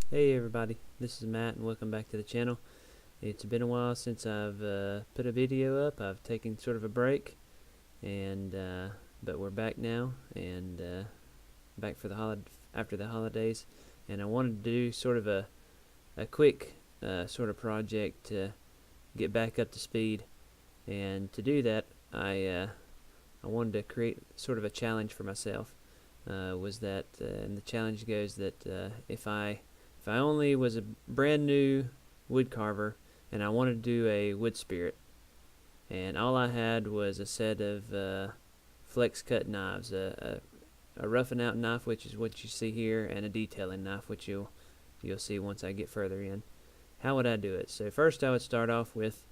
Hey everybody, this is Matt and welcome back to the channel. It's been a while since I've put a video up. I've taken sort of a break, and but we're back now, and back for the after the holidays. And I wanted to do sort of a quick sort of project to get back up to speed. And to do that, I wanted to create sort of a challenge for myself. And the challenge goes that if I only was a brand new wood carver and I wanted to do a wood spirit, and all I had was a set of flex cut knives, a roughing out knife, which is what you see here, and a detailing knife, which you'll see once I get further in. How would I do it? So first I would start off with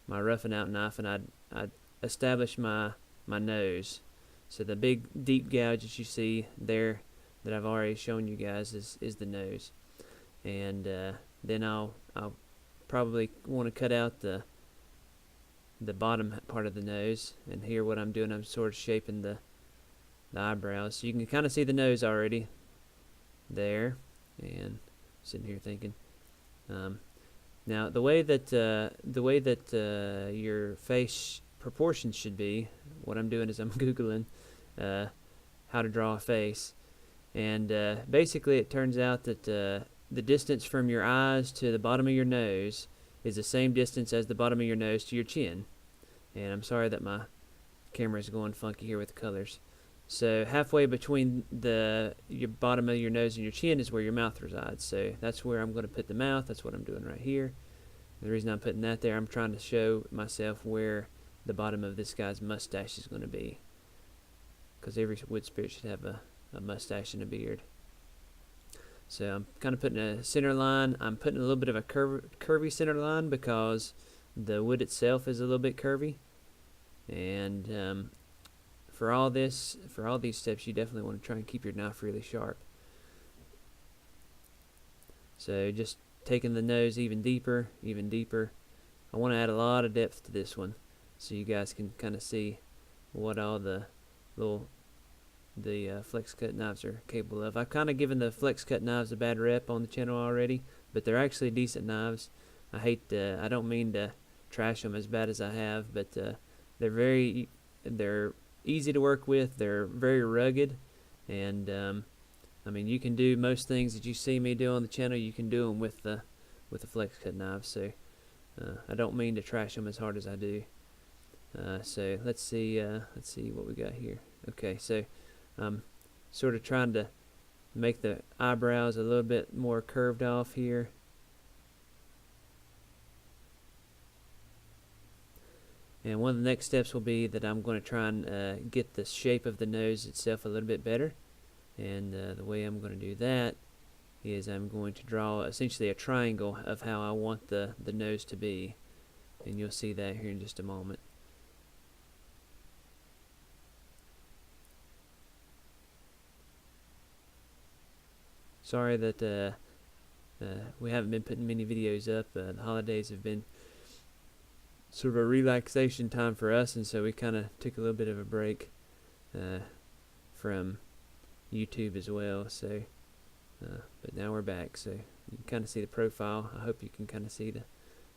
my roughing out knife, and I'd establish my nose. So the big deep gouge that you see there that I've already shown you guys is the nose. And then I'll probably want to cut out the bottom part of the nose. And here what I'm doing, I'm sort of shaping the eyebrows, so you can kind of see the nose already there. And sitting here thinking, now the way that your face proportions should be, what I'm doing is I'm googling how to draw a face, and basically it turns out that the distance from your eyes to the bottom of your nose is the same distance as the bottom of your nose to your chin. And I'm sorry that my camera is going funky here with the colors. So halfway between your bottom of your nose and your chin is where your mouth resides. So that's where I'm going to put the mouth. That's what I'm doing right here. And the reason I'm putting that there, I'm trying to show myself where the bottom of this guy's mustache is going to be, because every wood spirit should have a mustache and a beard. So I'm kind of putting a center line. I'm putting a little bit of a curvy center line because the wood itself is a little bit curvy. And for all these steps, you definitely want to try and keep your knife really sharp. So just taking the nose even deeper, even deeper. I want to add a lot of depth to this one, so you guys can kind of see what all the flex cut knives are capable of. I've kind of given the flex cut knives a bad rep on the channel already, but they're actually decent knives. I don't mean to trash them as bad as I have, but they're easy to work with. They're very rugged, and I mean, you can do most things that you see me do on the channel. You can do them with the flex cut knives. So I don't mean to trash them as hard as I do. So let's see what we got here. Okay, so I'm sort of trying to make the eyebrows a little bit more curved off here. And one of the next steps will be that I'm going to try and get the shape of the nose itself a little bit better. And the way I'm going to do that is I'm going to draw essentially a triangle of how I want the nose to be. And you'll see that here in just a moment. Sorry that we haven't been putting many videos up. The holidays have been sort of a relaxation time for us, and so we kind of took a little bit of a break from YouTube as well. So, but now we're back. So you can kind of see the profile. I hope you can kind of see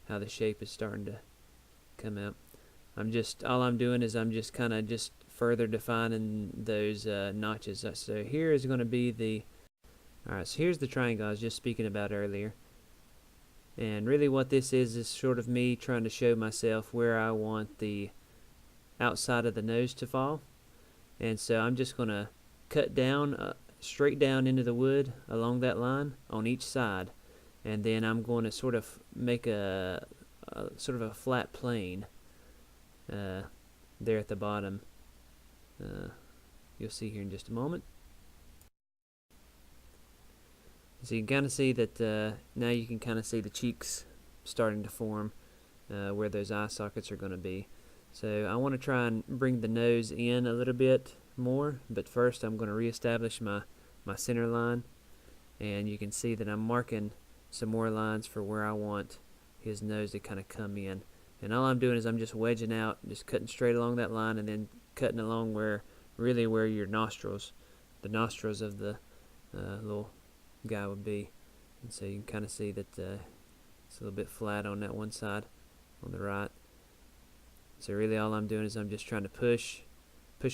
how the shape is starting to come out. All I'm doing is I'm just kind of further defining those notches. So here is going to be alright, so here's the triangle I was just speaking about earlier. And really what this is sort of me trying to show myself where I want the outside of the nose to fall. And so I'm just going to cut down, straight down into the wood along that line on each side. And then I'm going to sort of make a sort of a flat plane there at the bottom. You'll see here in just a moment. So you can kind of see that now you can kind of see the cheeks starting to form where those eye sockets are going to be. So I want to try and bring the nose in a little bit more, but first I'm going to reestablish my center line, and you can see that I'm marking some more lines for where I want his nose to kind of come in. And all I'm doing is I'm just wedging out, just cutting straight along that line, and then cutting along where your nostrils, the nostrils of the little guy would be. And so you can kind of see that it's a little bit flat on that one side, on the right. So really all I'm doing is I'm just trying to push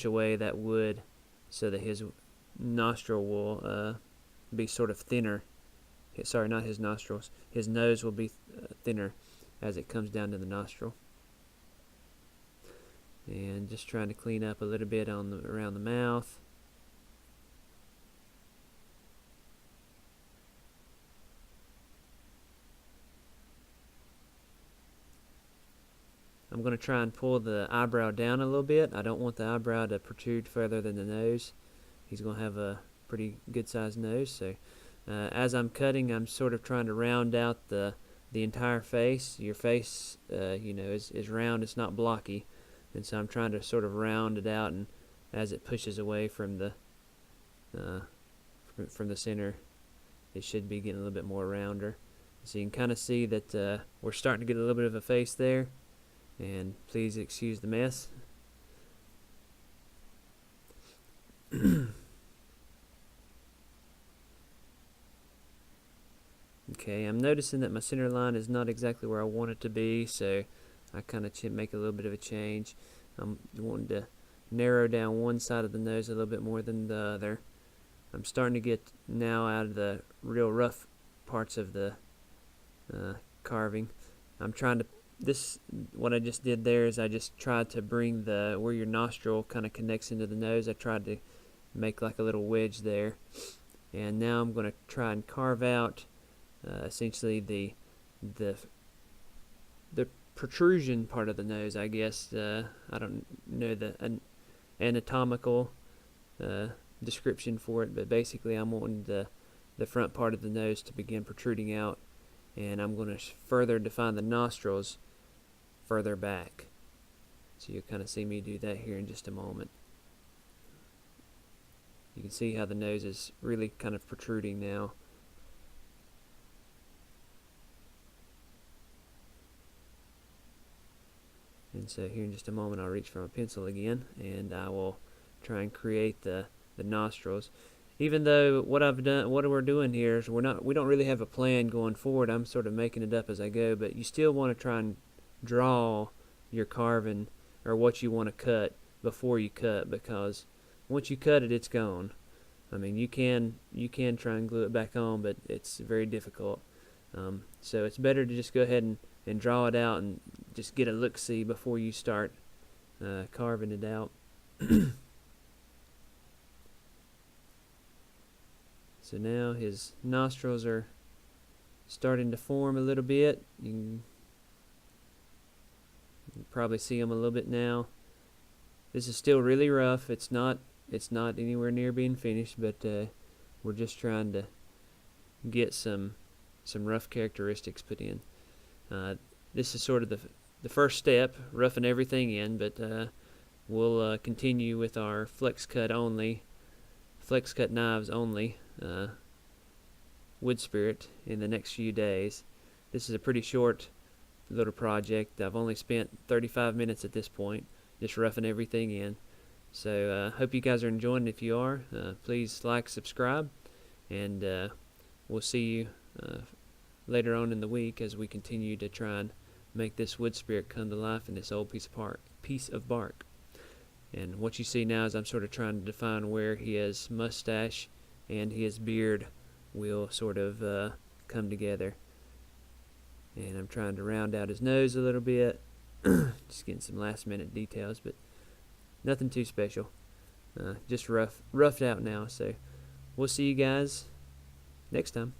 away that wood so that his nostril will be sort of thinner. Sorry, not his nostrils. His nose will be thinner as it comes down to the nostril. And just trying to clean up a little bit around the mouth. I'm going to try and pull the eyebrow down a little bit. I don't want the eyebrow to protrude further than the nose. He's going to have a pretty good sized nose. So as I'm cutting, I'm sort of trying to round out the entire face. Your face is round, it's not blocky. And so I'm trying to sort of round it out, and as it pushes away from the center, it should be getting a little bit more rounder. So you can kind of see that we're starting to get a little bit of a face there. And please excuse the mess. Okay, I'm noticing that my center line is not exactly where I want it to be, so I kind of make a little bit of a change. I'm wanting to narrow down one side of the nose a little bit more than the other. I'm starting to get now out of the real rough parts of the carving. I'm trying to what I just did there is I just tried to bring where your nostril kind of connects into the nose. I tried to make like a little wedge there, and now I'm going to try and carve out essentially the protrusion part of the nose, I guess. I don't know the anatomical description for it, but basically I'm wanting the front part of the nose to begin protruding out, and I'm going to further define the nostrils further back. So you'll kind of see me do that here in just a moment. You can see how the nose is really kind of protruding now. And so here in just a moment I'll reach for my pencil again, and I will try and create the nostrils. Even though what we're doing here is we don't really have a plan going forward. I'm sort of making it up as I go, but you still want to try and draw your carving or what you want to cut before you cut, because once you cut it, it's gone. I mean, you can try and glue it back on, but it's very difficult. So it's better to just go ahead and draw it out and just get a look-see before you start carving it out. So now his nostrils are starting to form a little bit. You can probably see them a little bit now. This is still really rough. It's not anywhere near being finished, but we're just trying to get some rough characteristics put in. This is sort of the first step, roughing everything in, but we'll continue with our flex cut knives only wood spirit in the next few days. This is a pretty short little project. I've only spent 35 minutes at this point, just roughing everything in. So hope you guys are enjoying it. If you are, please like, subscribe, and we'll see you later on in the week as we continue to try and make this wood spirit come to life in this old piece of bark. And what you see now is I'm sort of trying to define where his mustache and his beard will sort of come together. And I'm trying to round out his nose a little bit. Just getting some last minute details, but nothing too special. Just roughed out now. So we'll see you guys next time.